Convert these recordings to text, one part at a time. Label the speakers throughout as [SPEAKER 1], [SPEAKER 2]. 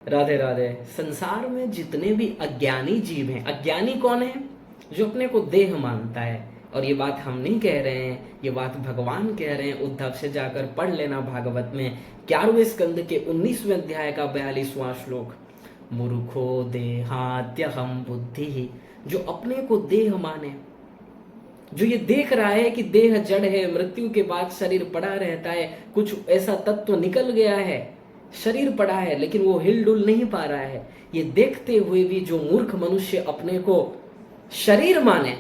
[SPEAKER 1] राधे राधे। संसार में जितने भी अज्ञानी जीव हैं, अज्ञानी कौन है? जो अपने को देह मानता है। और ये बात हम नहीं कह रहे हैं, ये बात भगवान कह रहे हैं। उद्धव से जाकर पढ़ लेना भागवत में 11वें स्कंद के 19वें अध्याय का 42वां श्लोक। मूर्खो देहात्यहम बुद्धि, जो अपने को देह माने, जो ये देख रहा है कि देह जड़ है, मृत्यु के बाद शरीर पड़ा रहता है, कुछ ऐसा तत्व निकल गया है, शरीर पड़ा है लेकिन वो हिलडुल नहीं पा रहा है, ये देखते हुए भी जो मूर्ख मनुष्य अपने को शरीर माने,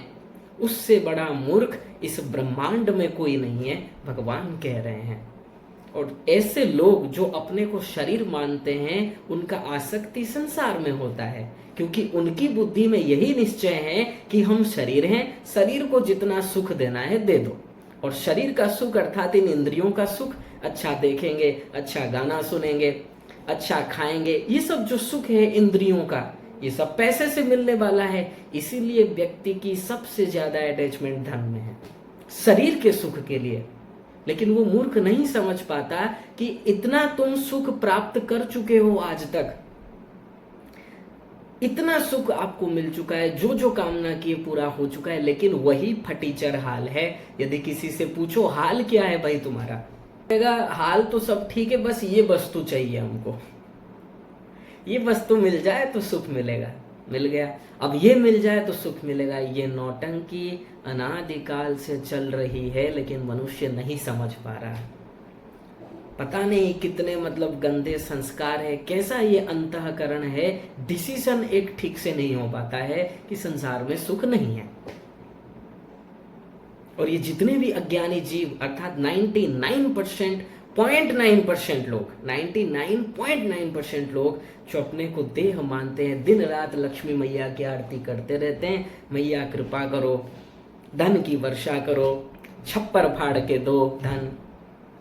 [SPEAKER 1] उससे बड़ा मूर्ख इस ब्रह्मांड में कोई नहीं है, भगवान कह रहे हैं। और ऐसे लोग जो अपने को शरीर मानते हैं, उनका आसक्ति संसार में होता है, क्योंकि उनकी बुद्धि में यही निश्चय है कि हम शरीर हैं, शरीर को जितना सुख देना है दे दो। और शरीर का सुख अर्थात इन इंद्रियों का सुख, अच्छा देखेंगे, अच्छा गाना सुनेंगे, अच्छा खाएंगे, ये सब जो सुख है इंद्रियों का, ये सब पैसे से मिलने वाला है। इसीलिए व्यक्ति की सबसे ज्यादा अटैचमेंट धन में है, शरीर के सुख के लिए। लेकिन वो मूर्ख नहीं समझ पाता कि इतना तुम सुख प्राप्त कर चुके हो, आज तक इतना सुख आपको मिल चुका है, जो जो कामना की पूरा हो चुका है, लेकिन वही फटीचर हाल है। यदि किसी से पूछो हाल क्या है भाई तुम्हारा, हाल तो सब ठीक है, बस ये वस्तु चाहिए हमको, ये वस्तु मिल जाए तो सुख मिलेगा, मिल गया, अब ये मिल जाए तो सुख मिलेगा। ये नौटंकी अनादिकाल से चल रही है, लेकिन मनुष्य नहीं समझ पा रहा। पता नहीं कितने मतलब गंदे संस्कार है, कैसा ये अंतःकरण है, डिसीजन एक ठीक से नहीं हो पाता है कि संसार में सुख नहीं है। और ये जितने भी अज्ञानी जीव अर्थात 99.9% लोग, 99.9% लोग जो अपने को देह मानते हैं, दिन रात लक्ष्मी मैया की आरती करते रहते हैं, मैया कृपा करो, धन की वर्षा करो, छप्पर फाड़ के दो धन।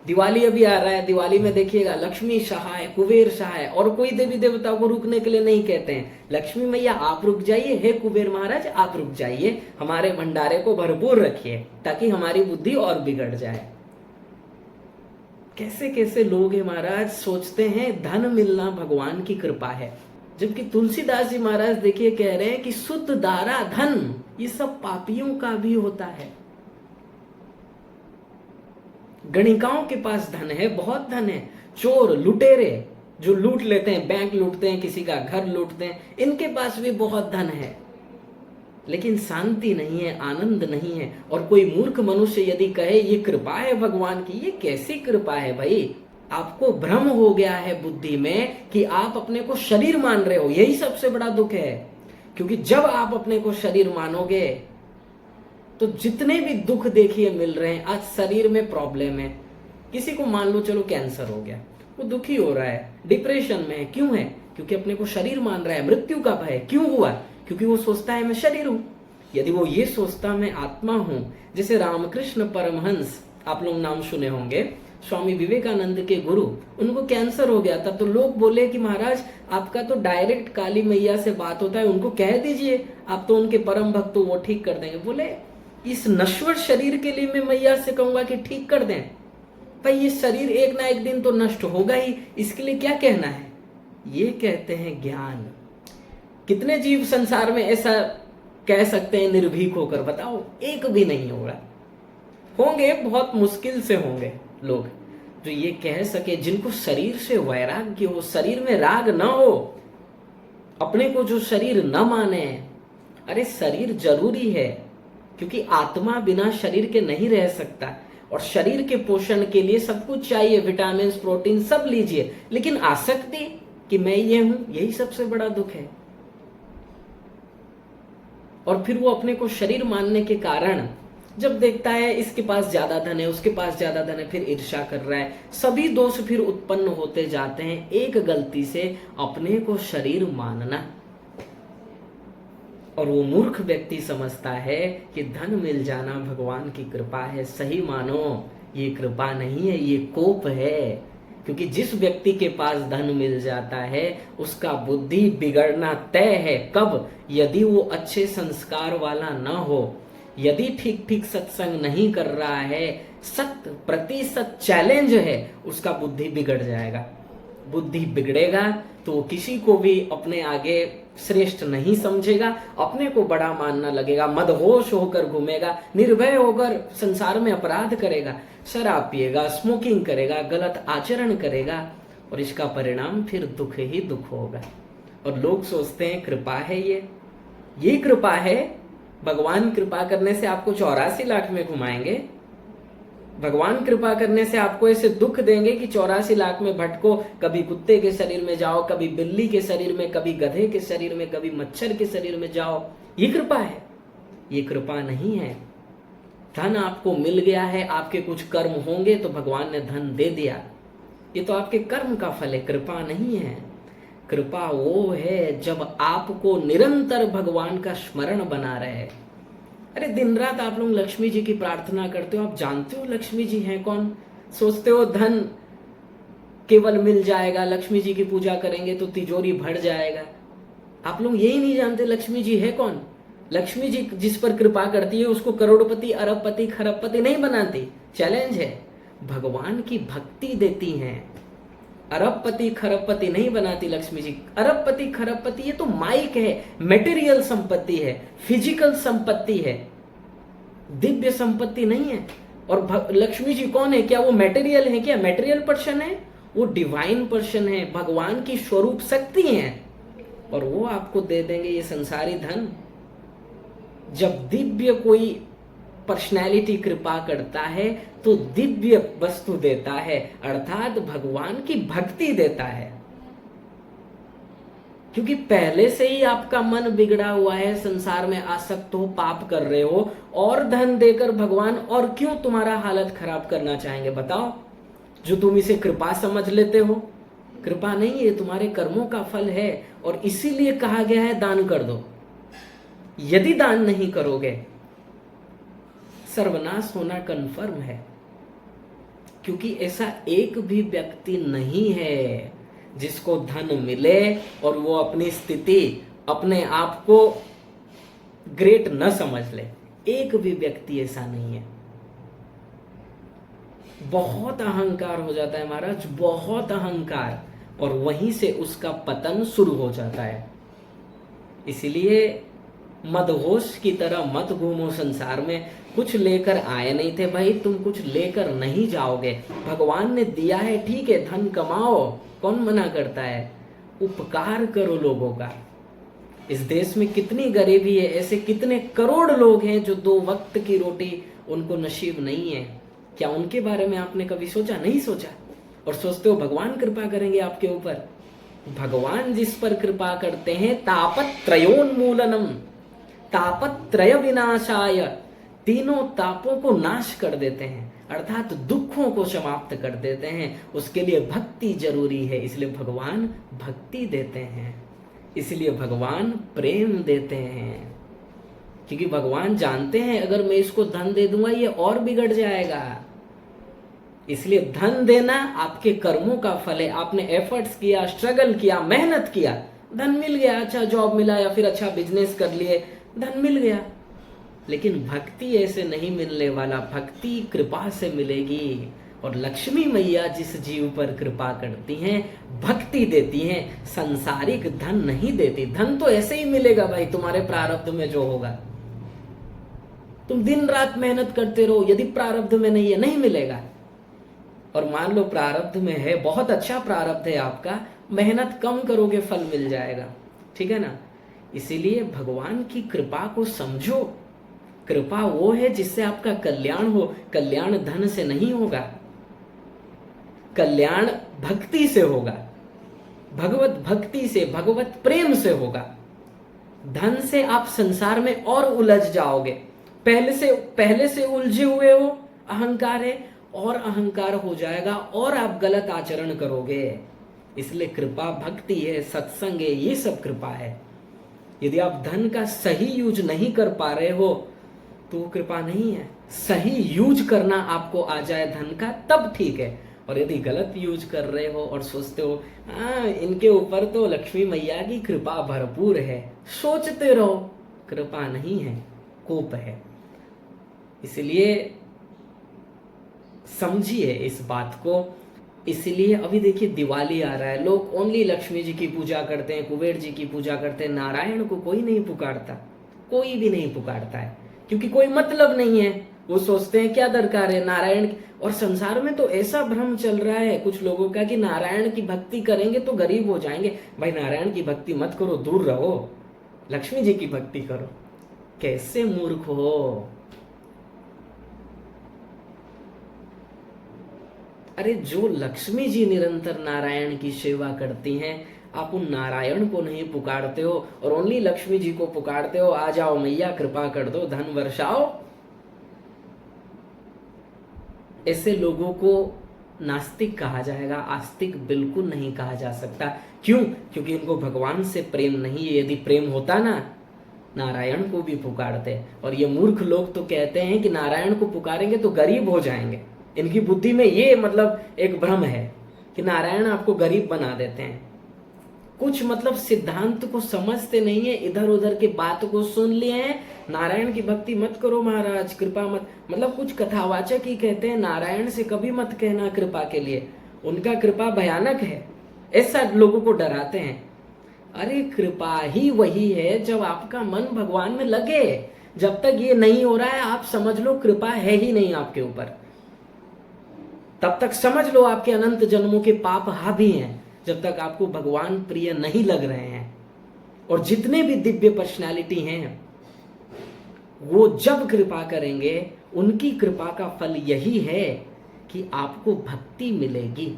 [SPEAKER 1] दिवाली अभी आ रहा है, दिवाली में देखिएगा लक्ष्मी सहाय, कुबेर सहाय, और कोई देवी देवता को रुकने के लिए नहीं कहते हैं, लक्ष्मी मैया आप रुक जाइए, हे कुबेर महाराज आप रुक जाइए, हमारे भंडारे को भरपूर रखिए ताकि हमारी बुद्धि और बिगड़ जाए। कैसे कैसे लोग हैं महाराज, सोचते हैं धन मिलना भगवान की कृपा है, जबकि तुलसीदास जी महाराज देखिए कह रहे हैं कि शुद्ध दारा धन ये सब पापियों का भी होता है। गणिकाओं के पास धन है, बहुत धन है, चोर लुटेरे जो लूट लेते हैं, बैंक लूटते हैं, किसी का घर लूटते हैं, इनके पास भी बहुत धन है, लेकिन शांति नहीं है, आनंद नहीं है। और कोई मूर्ख मनुष्य यदि कहे ये कृपा है भगवान की, ये कैसी कृपा है भाई? आपको भ्रम हो गया है बुद्धि में कि आप अपने को शरीर मान रहे हो, यही सबसे बड़ा दुख है। क्योंकि जब आप अपने को शरीर मानोगे तो जितने भी दुख देखिए मिल रहे हैं, आज शरीर में प्रॉब्लम है, किसी को मान लो चलो कैंसर हो गया, वो दुखी हो रहा है, डिप्रेशन में है, क्यों है? क्योंकि अपने को शरीर मान रहा है। मृत्यु का भय क्यों हुआ? क्योंकि वो सोचता है मैं शरीर हूं। यदि वो ये सोचता मैं आत्मा हूं, जैसे रामकृष्ण परमहंस, आप लोग नाम सुने होंगे, स्वामी विवेकानंद के गुरु, उनको कैंसर हो गया था, तो लोग बोले कि महाराज आपका तो डायरेक्ट काली मैया से बात होता है, उनको कह दीजिए, आप तो उनके परम भक्त हो, वो ठीक कर देंगे। बोले इस नश्वर शरीर के लिए मैं मैया से कहूंगा कि ठीक कर दें? भाई ये शरीर एक ना एक दिन तो नष्ट होगा ही, इसके लिए क्या कहना है? ये कहते हैं ज्ञान। कितने जीव संसार में ऐसा कह सकते हैं निर्भीक होकर, बताओ? एक भी नहीं होगा। होंगे, बहुत मुश्किल से होंगे लोग जो ये कह सके, जिनको शरीर से वैराग्य हो, शरीर में राग ना हो, अपने को जो शरीर न माने। अरे शरीर जरूरी है, क्योंकि आत्मा बिना शरीर के नहीं रह सकता, और शरीर के पोषण के लिए सब कुछ चाहिए, विटामिन प्रोटीन सब लीजिए, लेकिन आसक्ति कि मैं ये हूं, यही सबसे बड़ा दुख है। और फिर वो अपने को शरीर मानने के कारण जब देखता है इसके पास ज्यादा धन है, उसके पास ज्यादा धन है, फिर ईर्ष्या कर रहा है, सभी दोष फिर उत्पन्न होते जाते हैं, एक गलती से अपने को शरीर मानना। और वो मूर्ख व्यक्ति समझता है कि धन मिल जाना भगवान की कृपा है। सही मानो, ये कृपा नहीं है, ये कोप है। क्योंकि जिस व्यक्ति के पास धन मिल जाता है, उसका बुद्धि बिगड़ना तय है। कब? यदि वो अच्छे संस्कार वाला ना हो, यदि ठीक ठीक सत्संग नहीं कर रहा है, 100% चैलेंज है, उसका बुद्धि बिगड़ जाएगा। बुद्धि बिगड़ेगा तो वो किसी को भी अपने आगे श्रेष्ठ नहीं समझेगा, अपने को बड़ा मानना लगेगा, मदहोश होकर घूमेगा, निर्भय होकर संसार में अपराध करेगा, शराब पिएगा, स्मोकिंग करेगा, गलत आचरण करेगा, और इसका परिणाम फिर दुख ही दुख होगा। और लोग सोचते हैं कृपा है, ये कृपा है, भगवान कृपा करने से आपको 84 लाख में घुमाएंगे, भगवान कृपा करने से आपको ऐसे दुख देंगे कि 84 लाख में भटको, कभी कुत्ते के शरीर में जाओ, कभी बिल्ली के शरीर में, कभी गधे के शरीर में, कभी मच्छर के शरीर में जाओ। ये कृपा है? ये कृपा नहीं है। धन आपको मिल गया है, आपके कुछ कर्म होंगे तो भगवान ने धन दे दिया, ये तो आपके कर्म का फल है, कृपा नहीं है। कृपा वो है जब आपको निरंतर भगवान का स्मरण बना रहे। अरे दिन रात आप लोग लक्ष्मी जी की प्रार्थना करते हो, आप जानते हो लक्ष्मी जी हैं कौन? सोचते हो धन केवल मिल जाएगा, लक्ष्मी जी की पूजा करेंगे तो तिजोरी भर जाएगा। आप लोग यही नहीं जानते लक्ष्मी जी है कौन। लक्ष्मी जी जिस पर कृपा करती है उसको करोड़पति, अरबपति, खरबपति नहीं बनाती। चैलेंज है, भगवान की भक्ति देती हैं। अरबपति खरबपति नहीं बनाती लक्ष्मी जी। अरबपति खरबपति ये तो माइक है, मटेरियल संपत्ति है, फिजिकल संपत्ति है, दिव्य संपत्ति नहीं है। और लक्ष्मी जी कौन है? क्या वो मटेरियल है? क्या मटेरियल पर्सन है? वो डिवाइन पर्सन है, भगवान की स्वरूप शक्ति है, और वो आपको दे देंगे ये संसारी धन। जब दिव्य कोई पर्सनैलिटी कृपा करता है तो दिव्य वस्तु देता है, अर्थात भगवान की भक्ति देता है। क्योंकि पहले से ही आपका मन बिगड़ा हुआ है, संसार में आसक्त हो, पाप कर रहे हो, और धन देकर भगवान और क्यों तुम्हारा हालत खराब करना चाहेंगे बताओ? जो तुम इसे कृपा समझ लेते हो, कृपा नहीं है, तुम्हारे कर्मों का फल है। और इसीलिए कहा गया है दान कर दो। यदि दान नहीं करोगे सर्वनाश होना कन्फर्म है। क्योंकि ऐसा एक भी व्यक्ति नहीं है जिसको धन मिले और वो अपनी स्थिति, अपने आप को ग्रेट न समझ ले। एक भी व्यक्ति ऐसा नहीं है। बहुत अहंकार हो जाता है महाराज, बहुत अहंकार, और वहीं से उसका पतन शुरू हो जाता है। इसलिए मदहोश की तरह मत घूमो संसार में। कुछ लेकर आए नहीं थे भाई, तुम कुछ लेकर नहीं जाओगे। भगवान ने दिया है, ठीक है, धन कमाओ, कौन मना करता है? उपकार करो लोगों का। इस देश में कितनी गरीबी है, ऐसे कितने करोड़ लोग हैं जो 2 वक्त की रोटी उनको नसीब नहीं है। क्या उनके बारे में आपने कभी सोचा? नहीं सोचा। और सोचते हो भगवान कृपा करेंगे आपके ऊपर। भगवान जिस पर कृपा करते हैं, तापत्रयोन्मूलनम, तापत्रय विनाशाय, तीनों तापों को नाश कर देते हैं, अर्थात दुखों को समाप्त कर देते हैं। उसके लिए भक्ति जरूरी है, इसलिए भगवान भक्ति देते हैं, इसलिए भगवान प्रेम देते हैं। क्योंकि भगवान जानते हैं अगर मैं इसको धन दे दूंगा ये और बिगड़ जाएगा। इसलिए धन देना आपके कर्मों का फल है। आपने एफर्ट्स किया, स्ट्रगल किया, मेहनत किया, धन मिल गया, अच्छा जॉब मिला या फिर अच्छा बिजनेस कर लिए, धन मिल गया। लेकिन भक्ति ऐसे नहीं मिलने वाला, भक्ति कृपा से मिलेगी। और लक्ष्मी मैया जिस जीव पर कृपा करती हैं, भक्ति देती हैं, संसारिक धन नहीं देती। धन तो ऐसे ही मिलेगा भाई, तुम्हारे प्रारब्ध में जो होगा। तुम दिन रात मेहनत करते रहो, यदि प्रारब्ध में नहीं है, नहीं मिलेगा। और मान लो प्रारब्ध में है, बहुत अच्छा प्रारब्ध है आपका, मेहनत कम करोगे फल मिल जाएगा, ठीक है ना। इसीलिए भगवान की कृपा को समझो। कृपा वो है जिससे आपका कल्याण हो। कल्याण धन से नहीं होगा, कल्याण भक्ति से होगा, भगवत भक्ति से, भगवत प्रेम से होगा। धन से आप संसार में और उलझ जाओगे। पहले से उलझे हुए हो, अहंकार है, और अहंकार हो जाएगा और आप गलत आचरण करोगे। इसलिए कृपा भक्ति है, सत्संग है, ये सब कृपा है। यदि आप धन का सही यूज नहीं कर पा रहे हो तो वो कृपा नहीं है। सही यूज करना आपको आ जाए धन का तब ठीक है। और यदि गलत यूज कर रहे हो और सोचते हो हाँ इनके ऊपर तो लक्ष्मी मैया की कृपा भरपूर है, सोचते रहो, कृपा नहीं है, कोप है। इसलिए समझिए इस बात को। इसलिए अभी देखिए दिवाली आ रहा है, लोग ओनली लक्ष्मी जी की पूजा करते हैं, कुबेर जी की पूजा करते हैं, नारायण को कोई नहीं पुकारता, कोई भी नहीं पुकारता है, क्योंकि कोई मतलब नहीं है। वो सोचते हैं क्या दरकार है नारायण की। और संसार में तो ऐसा भ्रम चल रहा है कुछ लोगों का कि नारायण की भक्ति करेंगे तो गरीब हो जाएंगे। भाई नारायण की भक्ति मत करो, दूर रहो, लक्ष्मी जी की भक्ति करो। कैसे मूर्ख हो। अरे जो लक्ष्मी जी निरंतर नारायण की सेवा करती हैं, आप उन नारायण को नहीं पुकारते हो और ओनली लक्ष्मी जी को पुकारते हो, आ जाओ मैया कृपा कर दो, धन वर्षाओ। ऐसे लोगों को नास्तिक कहा जाएगा, आस्तिक बिल्कुल नहीं कहा जा सकता। क्यों? क्योंकि इनको भगवान से प्रेम नहीं है। यदि प्रेम होता ना, नारायण को भी पुकारते। और ये मूर्ख लोग तो कहते हैं कि नारायण को पुकारेंगे तो गरीब हो जाएंगे। इनकी बुद्धि में ये मतलब एक भ्रम है कि नारायण आपको गरीब बना देते हैं। कुछ मतलब सिद्धांत को समझते नहीं है, इधर उधर की बात को सुन लिए हैं। नारायण की भक्ति मत करो महाराज, कृपा मत, मतलब कुछ कथावाचक ही कहते हैं नारायण से कभी मत कहना कृपा के लिए, उनका कृपा भयानक है, ऐसा लोगों को डराते हैं। अरे कृपा ही वही है जब आपका मन भगवान में लगे। जब तक ये नहीं हो रहा है आप समझ लो कृपा है ही नहीं आपके ऊपर। तब तक समझ लो आपके अनंत जन्मों के पाप हावी हैं, जब तक आपको भगवान प्रिय नहीं लग रहे हैं। और जितने भी दिव्य पर्सनालिटी हैं वो जब कृपा करेंगे, उनकी कृपा का फल यही है कि आपको भक्ति मिलेगी।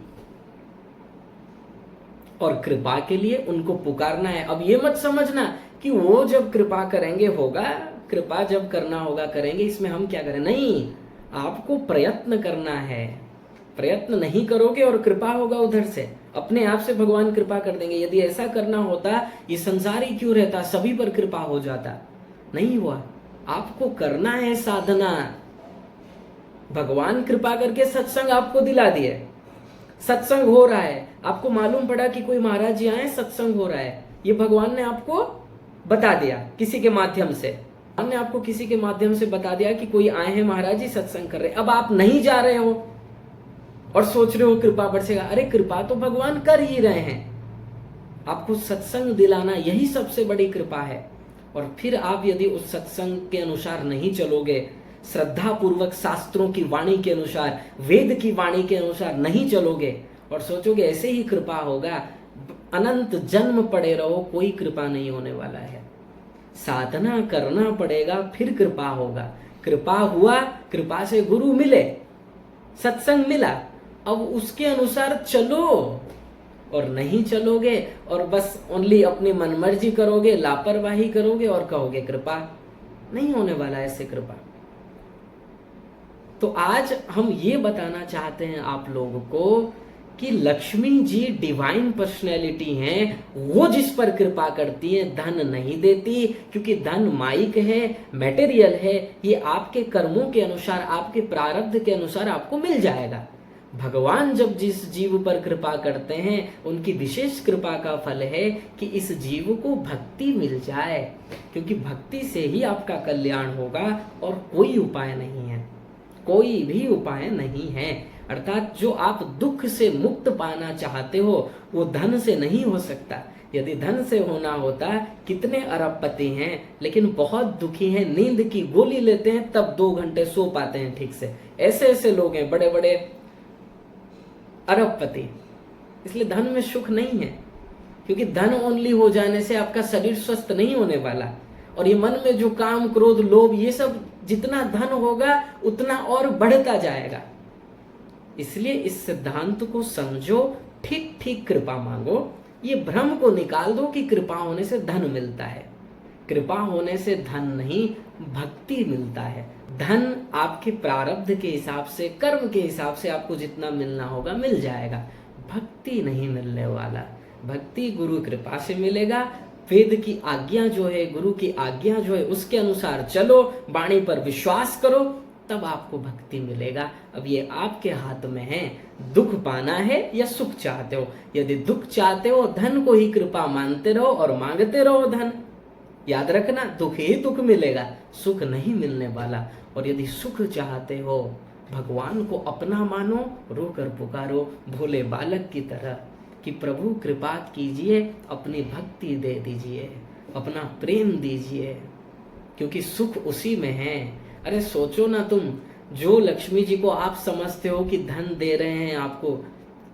[SPEAKER 1] और कृपा के लिए उनको पुकारना है। अब ये मत समझना कि वो जब कृपा करेंगे होगा, कृपा जब करना होगा करेंगे, इसमें हम क्या करें। नहीं, आपको प्रयत्न करना है। प्रयत्न नहीं करोगे और कृपा होगा उधर से, अपने आप से भगवान कृपा कर देंगे। यदि ऐसा करना होता, ये संसार ही क्यों रहता, सभी पर कृपा हो जाता। नहीं हुआ। आपको करना है साधना। भगवान कृपा करके सत्संग आपको दिला दिए, सत्संग हो रहा है, आपको मालूम पड़ा कि कोई महाराज जी आए, सत्संग हो रहा है, ये भगवान ने आपको बता दिया किसी के माध्यम से। हमने आपको किसी के माध्यम से बता दिया कि कोई आए हैं महाराज जी सत्संग कर रहे। अब आप नहीं जा रहे हो और सोच रहे हो कृपा बरसेगा। अरे कृपा तो भगवान कर ही रहे हैं, आपको सत्संग दिलाना यही सबसे बड़ी कृपा है। और फिर आप यदि उस सत्संग के अनुसार नहीं चलोगे, श्रद्धा पूर्वक शास्त्रों की वाणी के अनुसार, वेद की वाणी के अनुसार नहीं चलोगे और सोचोगे ऐसे ही कृपा होगा, अनंत जन्म पड़े रहो, कोई कृपा नहीं होने वाला है। साधना करना पड़ेगा, फिर कृपा होगा। कृपा हुआ, कृपा से गुरु मिले, सत्संग मिला, अब उसके अनुसार चलो। और नहीं चलोगे और बस ओनली अपनी मनमर्जी करोगे, लापरवाही करोगे और कहोगे कृपा, नहीं होने वाला ऐसे कृपा। तो आज हम ये बताना चाहते हैं आप लोगों को कि लक्ष्मी जी डिवाइन पर्सनैलिटी हैं, वो जिस पर कृपा करती है, धन नहीं देती, क्योंकि धन माइक है, मटेरियल है, ये आपके कर्मों के अनुसार, आपके प्रारब्ध के अनुसार आपको मिल जाएगा। भगवान जब जिस जीव पर कृपा करते हैं, उनकी विशेष कृपा का फल है कि इस जीव को भक्ति मिल जाए, क्योंकि भक्ति से ही आपका कल्याण होगा और कोई उपाय नहीं है, कोई भी उपाय नहीं है। अर्थात जो आप दुख से मुक्त पाना चाहते हो वो धन से नहीं हो सकता। यदि धन से होना होता, कितने अरबपति हैं लेकिन बहुत दुखी हैं, नींद की गोली लेते हैं तब 2 घंटे सो पाते हैं ठीक से। ऐसे ऐसे लोग हैं, बड़े बड़े अरबपति। इसलिए धन में सुख नहीं है, क्योंकि धन ओनली हो जाने से आपका शरीर स्वस्थ नहीं होने वाला। और ये मन में जो काम, क्रोध, लोभ, ये सब जितना धन होगा उतना और बढ़ता जाएगा। इसलिए इस सिद्धांत को समझो, ठीक ठीक कृपा मांगो। ये भ्रम को निकाल दो कि कृपा होने से धन मिलता है। कृपा होने से धन नहीं, भक्ति मिलता है। धन आपके प्रारब्ध के हिसाब से, कर्म के हिसाब से आपको जितना मिलना होगा मिल जाएगा। भक्ति नहीं मिलने वाला। भक्ति गुरु कृपा से मिलेगा। वेद की आज्ञा जो है, गुरु की आज्ञा जो है, उसके अनुसार चलो, वाणी पर विश्वास करो, तब आपको भक्ति मिलेगा। अब ये आपके हाथ में है, दुख पाना है या सुख चाहते हो। यदि दुख चाहते हो, धन को ही कृपा मानते रहो और मांगते रहो धन। याद रखना, दुख ही दुख मिलेगा, सुख नहीं मिलने वाला। और यदि सुख चाहते हो भगवान को अपना मानो, रोकर पुकारो भोले बालक की तरह कि प्रभु कृपा कीजिए, अपनी भक्ति दे दीजिए, अपना प्रेम दीजिए, क्योंकि सुख उसी में है। अरे सोचो ना तुम, जो लक्ष्मी जी को आप समझते हो कि धन दे रहे हैं, आपको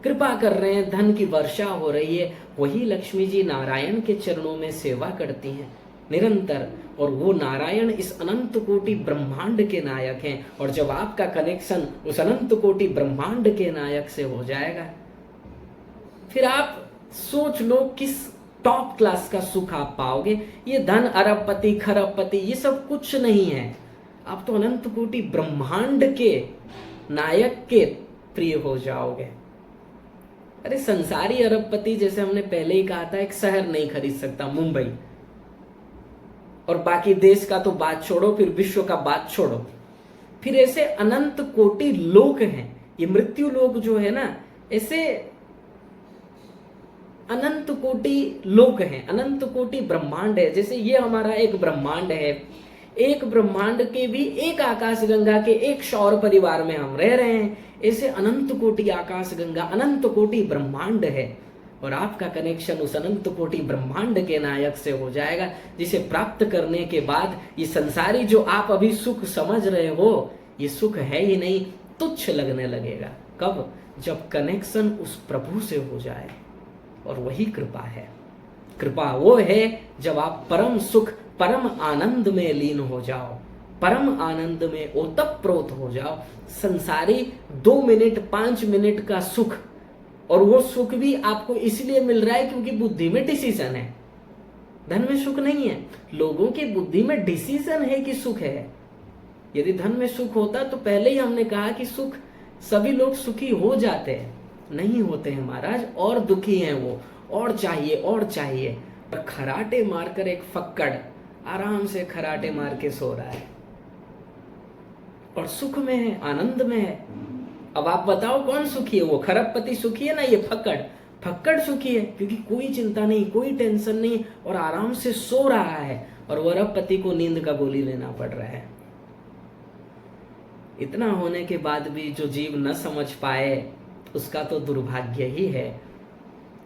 [SPEAKER 1] कृपा कर रहे हैं, धन की वर्षा हो रही है, वही लक्ष्मी जी नारायण के चरणों में सेवा करती हैं निरंतर। और वो नारायण इस अनंत कोटि ब्रह्मांड के नायक हैं। और जब आपका कनेक्शन उस अनंत कोटि ब्रह्मांड के नायक से हो जाएगा, फिर आप सोच लो किस टॉप क्लास का सुख आप पाओगे। ये धन, अरबपति, खरबपति, ये सब कुछ नहीं है। आप तो अनंत कोटि ब्रह्मांड के नायक के प्रिय हो जाओगे। अरे संसारी अरबपति, जैसे हमने पहले ही कहा था, एक शहर नहीं खरीद सकता, मुंबई। और बाकी देश का तो बात छोड़ो, फिर विश्व का बात छोड़ो। फिर ऐसे अनंत कोटि लोक हैं, ये मृत्यु लोक जो है ना, ऐसे अनंत कोटि लोक हैं, अनंत कोटि ब्रह्मांड है। जैसे ये हमारा एक ब्रह्मांड है, एक ब्रह्मांड के भी एक आकाश गंगा के एक सौर परिवार में हम रह रहे हैं। ऐसे अनंत कोटि आकाश गंगा, अनंत कोटि ब्रह्मांड है। और आपका कनेक्शन उस अनंत कोटि ब्रह्मांड के नायक से हो जाएगा, जिसे प्राप्त करने के बाद ये संसारी जो आप अभी सुख समझ रहे हो, ये सुख है ही नहीं, तुच्छ लगने लगेगा। कब? जब कनेक्शन उस प्रभु से हो जाए। और वही कृपा है। कृपा वो है जब आप परम सुख, परम आनंद में लीन हो जाओ, परम आनंद में ओतप्रोत हो जाओ। संसारी 2 मिनट 5 मिनट का सुख, और वो सुख भी आपको इसलिए मिल रहा है क्योंकि बुद्धि में डिसीजन है। धन में सुख नहीं है, लोगों की बुद्धि में डिसीजन है कि सुख है। यदि धन में सुख होता तो पहले ही हमने कहा कि सुख, सभी लोग सुखी हो जाते हैं। नहीं होते हैं महाराज, और दुखी हैं वो, और चाहिए और चाहिए। पर खराटे मारकर एक फक्कड़ आराम से खराटे मार के सो रहा है और सुख में है, आनंद में है। अब आप बताओ कौन सुखी है? वो खरबपति सुखी है ना, ये फक्कड़ सुखी है, क्योंकि कोई चिंता नहीं, कोई टेंशन नहीं, और आराम से सो रहा है। और वो अरबपति को नींद का गोली लेना पड़ रहा है। इतना होने के बाद भी जो जीव न समझ पाए, उसका तो दुर्भाग्य ही है।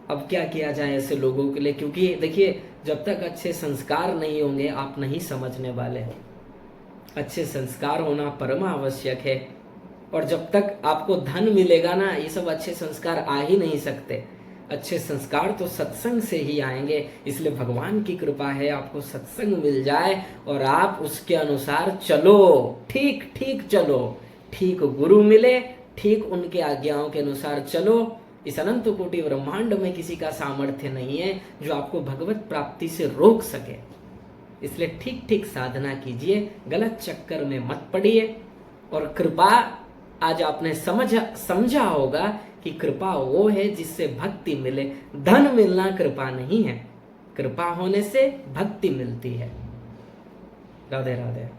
[SPEAKER 1] अब क्या किया जाए ऐसे लोगों के लिए? क्योंकि देखिए, जब तक अच्छे संस्कार नहीं होंगे आप नहीं समझने वाले हैं। अच्छे संस्कार होना परम आवश्यक है। और जब तक आपको धन मिलेगा ना, ये सब अच्छे संस्कार आ ही नहीं सकते। अच्छे संस्कार तो सत्संग से ही आएंगे। इसलिए भगवान की कृपा है आपको सत्संग मिल जाए और आप उसके अनुसार चलो, ठीक ठीक चलो, ठीक गुरु मिले, ठीक उनके आज्ञाओं के अनुसार चलो। इस अनंत कोटि ब्रह्मांड में किसी का सामर्थ्य नहीं है जो आपको भगवत प्राप्ति से रोक सके। इसलिए ठीक ठीक साधना कीजिए, गलत चक्कर में मत पड़िए। और कृपा, आज आपने समझा होगा कि कृपा वो है जिससे भक्ति मिले। धन मिलना कृपा नहीं है, कृपा होने से भक्ति मिलती है। राधे राधे।